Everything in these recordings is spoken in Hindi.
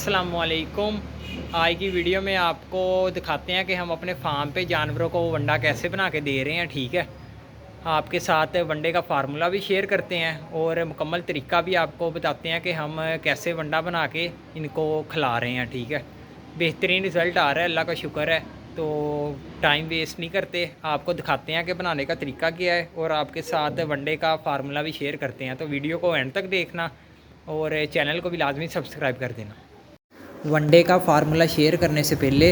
अस्सलामुअलैकुम। आज की वीडियो में आपको दिखाते हैं कि हम अपने फार्म पे जानवरों को वंडा कैसे बना के दे रहे हैं। ठीक है, आपके साथ वंडे का फार्मूला भी शेयर करते हैं और मुकम्मल तरीका भी आपको बताते हैं कि हम कैसे वंडा बना के इनको खिला रहे हैं। ठीक है, बेहतरीन रिज़ल्ट आ रहा है, अल्लाह का शुक्र है। तो टाइम वेस्ट नहीं करते, आपको दिखाते हैं कि बनाने का तरीका क्या है और आपके साथ वनडे का फार्मूला भी शेयर करते हैं। तो वीडियो को एंड तक देखना और चैनल को भी लाजमी सब्सक्राइब कर देना। वनडे का फार्मूला शेयर करने से पहले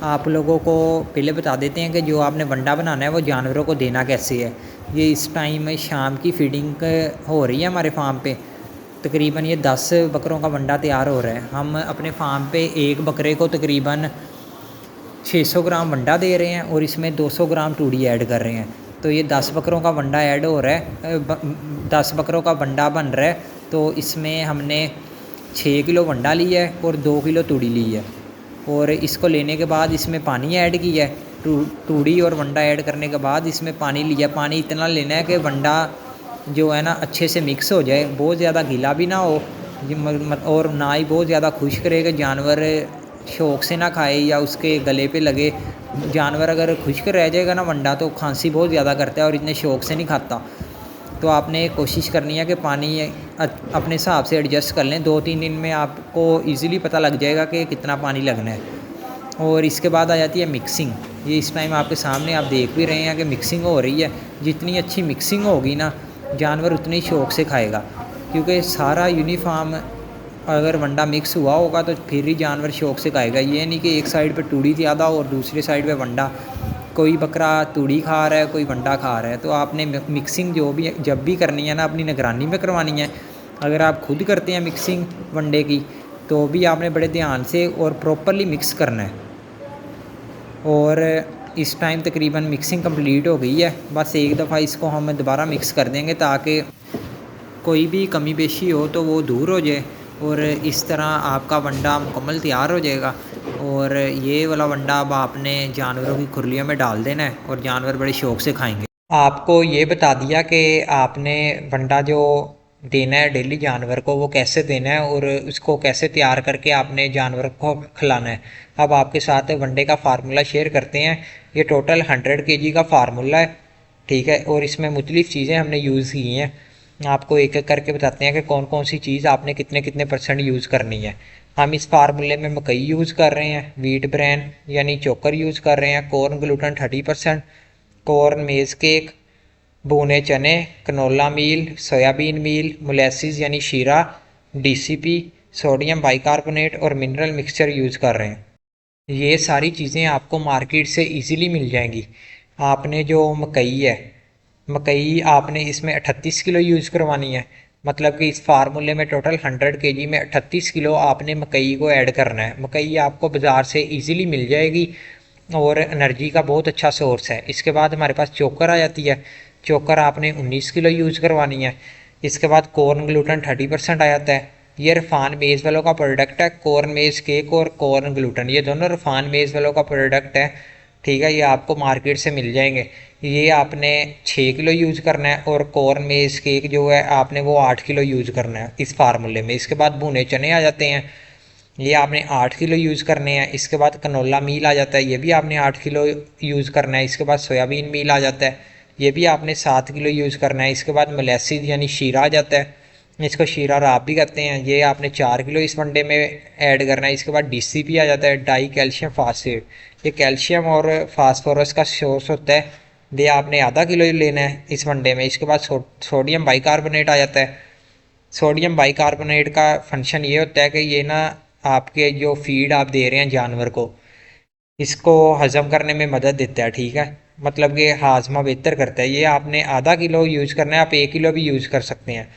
आप लोगों को पहले बता देते हैं कि जो आपने वंडा बनाना है वो जानवरों को देना कैसे है। ये इस टाइम शाम की फीडिंग हो रही है हमारे फार्म पे। तकरीबन ये 10 बकरों का वंडा तैयार हो रहा है। हम अपने फार्म पे एक बकरे को तकरीबन 600 ग्राम वंडा दे रहे हैं और इसमें 200 ग्राम टूड़ी ऐड कर रहे हैं। तो ये 10 बकरों का वंडा ऐड हो रहा है, 10 बकरों का वंडा बन रहा है। तो इसमें हमने 6 किलो वंडा लिया है और 2 किलो तूड़ी ली है। और इसको लेने के बाद इसमें पानी ऐड किया है। तूड़ी और वंडा ऐड करने के बाद इसमें पानी लिया। पानी इतना लेना है कि वंडा जो है ना अच्छे से मिक्स हो जाए, बहुत ज़्यादा गीला भी ना हो और ना ही बहुत ज़्यादा खुश्क रहे कि जानवर शौक़ से ना खाए या उसके गले पे लगे। जानवर अगर खुश्क रह जाएगा ना वंडा तो खांसी बहुत ज़्यादा करता है और इतने शौक़ से नहीं खाता। तो आपने कोशिश करनी है कि पानी अपने हिसाब से एडजस्ट कर लें। 2-3 दिन में आपको इजीली पता लग जाएगा कि कितना पानी लगना है। और इसके बाद आ जाती है मिक्सिंग। ये इस टाइम आपके सामने आप देख भी रहे हैं कि मिक्सिंग हो रही है। जितनी अच्छी मिक्सिंग होगी ना जानवर उतनी शौक़ से खाएगा, क्योंकि सारा यूनिफॉर्म अगर वंडा मिक्स हुआ होगा तो फिर ही जानवर शौक़ से खाएगा। ये नहीं कि एक साइड पे तूड़ी ज़्यादा और दूसरी साइड पे वंडा। कोई बकरा तूड़ी खा रहा है, कोई वंडा खा रहा है। तो आपने मिक्सिंग जो भी जब भी करनी है ना अपनी निगरानी में करवानी है। अगर आप खुद करते हैं मिक्सिंग वंडे की तो भी आपने बड़े ध्यान से और प्रॉपरली मिक्स करना है। और इस टाइम तकरीबन मिक्सिंग कंप्लीट हो गई है। बस एक दफ़ा इसको हम दोबारा मिक्स कर देंगे ताकि कोई भी कमी पेशी हो तो वो दूर हो जाए और इस तरह आपका वंडा मुकम्मल तैयार हो जाएगा। और ये वाला वंडा अब आपने जानवरों की खुरलियों में डाल देना है और जानवर बड़े शौक़ से खाएंगे। आपको ये बता दिया कि आपने वंडा जो देना है डेली जानवर को वो कैसे देना है और उसको कैसे तैयार करके आपने जानवर को खिलाना है। अब आपके साथ वनडे का फार्मूला शेयर करते हैं। ये टोटल 100 kg का फार्मूला है। ठीक है, और इसमें मुख्तलिफ़ चीज़ें हमने यूज़ की हैं। आपको एक एक करके बताते हैं कि कौन कौन सी चीज़ आपने कितने कितने % यूज़ करनी है। हम इस फार्मूले में मकई यूज़ कर रहे हैं, वीट ब्रेन यानी चोकर यूज़ कर रहे हैं, corn gluten 30%, corn maize cake, भुने चने, canola meal, soybean meal, molasses यानी शीरा, डीसीपी, सोडियम बाइकार्बोनेट और मिनरल मिक्सचर यूज़ कर रहे हैं। ये सारी चीज़ें आपको मार्केट से इजीली मिल जाएंगी। आपने जो मकई है, मकई आपने इसमें 38 किलो यूज़ करवानी है। मतलब कि इस फार्मूले में टोटल 100 kg में 38 किलो आपने मकई को ऐड करना है। मकई आपको बाज़ार से इजीली मिल जाएगी और एनर्जी का बहुत अच्छा सोर्स है। इसके बाद हमारे पास चोकर आ जाती है। चोकर आपने 19 किलो यूज़ करवानी है। इसके बाद कॉर्न ग्लूटन 30% आ जाता है। ये रफान मेज़ वालों का प्रोडक्ट है। कॉर्न मेज़ केक और कॉर्न ग्लूटन ये दोनों रफान मेज़ वालों का प्रोडक्ट है। ठीक है, ये आपको मार्केट से मिल जाएंगे। ये आपने 6 किलो यूज़ करना है और कॉर्न मेज़ केक जो है आपने वो 8 किलो यूज़ करना है इस फार्मूले में। इसके बाद भुने चने आ जाते हैं, ये आपने 8 किलो यूज़ करने हैं। इसके बाद कनोला मील आ जाता है, ये भी आपने 8 किलो यूज़ करना है। इसके बाद सोयाबीन मील आ जाता है, ये भी आपने 7 किलो यूज़ करना है। इसके बाद मोलेसिस यानी शीरा आ जाता है, इसको शीरा राब भी कहते हैं, ये आपने 4 किलो इस वनडे में ऐड करना है। इसके बाद डीसीपी आ जाता है, डाई कैल्शियम फास्फेट, ये कैल्शियम और फास्फोरस का सोर्स होता है, ये आपने आधा किलो लेना है इस वनडे में। इसके बाद सोडियम बाइकार्बोनेट आ जाता है। सोडियम बाइकार्बोनेट का फंक्शन ये होता है कि ये ना आपके जो फीड आप दे रहे हैं जानवर को इसको हज़म करने में मदद देता है। ठीक है, मतलब कि हाजमा बेहतर करता है। ये आपने आधा किलो यूज़ करना है, आप 1 किलो भी यूज़ कर सकते हैं।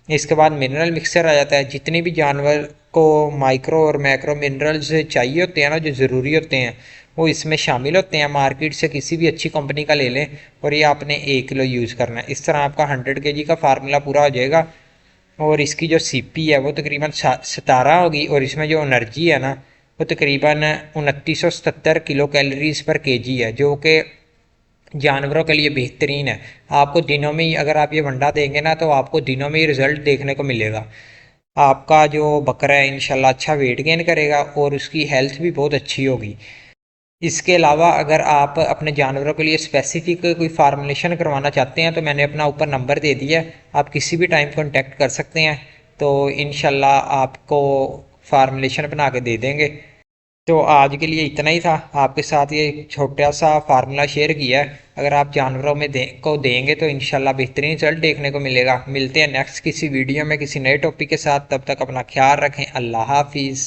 इसके बाद मिनरल मिक्सचर आ जाता है। जितने भी जानवर को माइक्रो और मैक्रो मिनरल्स चाहिए होते हैं ना, जो ज़रूरी होते हैं, वो इसमें शामिल होते हैं। मार्केट से किसी भी अच्छी कंपनी का ले लें और ये आपने 1 किलो यूज़ करना है। इस तरह आपका 100 kg का फार्मूला पूरा हो जाएगा। और इसकी जो सीपी है वो तकरीबन 17 होगी और इसमें जो एनर्जी है ना वो तकरीबन 2977 किलो कैलोरीज पर केजी है, जो कि जानवरों के लिए बेहतरीन है। आपको दिनों में ही अगर आप ये वंडा देंगे ना तो आपको दिनों में ही रिज़ल्ट देखने को मिलेगा। आपका जो बकरा है इंशाल्लाह अच्छा वेट गेन करेगा और उसकी हेल्थ भी बहुत अच्छी होगी। इसके अलावा अगर आप अपने जानवरों के लिए स्पेसिफिक कोई फार्मुलेशन करवाना चाहते हैं तो मैंने अपना ऊपर नंबर दे दिया है, आप किसी भी टाइम कॉन्टेक्ट कर सकते हैं। तो इंशाल्लाह आपको फार्मुलेशन बना के दे देंगे। तो आज के लिए इतना ही था, आपके साथ ये छोटा सा फार्मूला शेयर किया है। अगर आप जानवरों में को देंगे तो इंशाल्लाह बेहतरीन रिजल्ट देखने को मिलेगा। मिलते हैं नेक्स्ट किसी वीडियो में किसी नए टॉपिक के साथ, तब तक अपना ख्याल रखें। अल्लाह हाफिज़।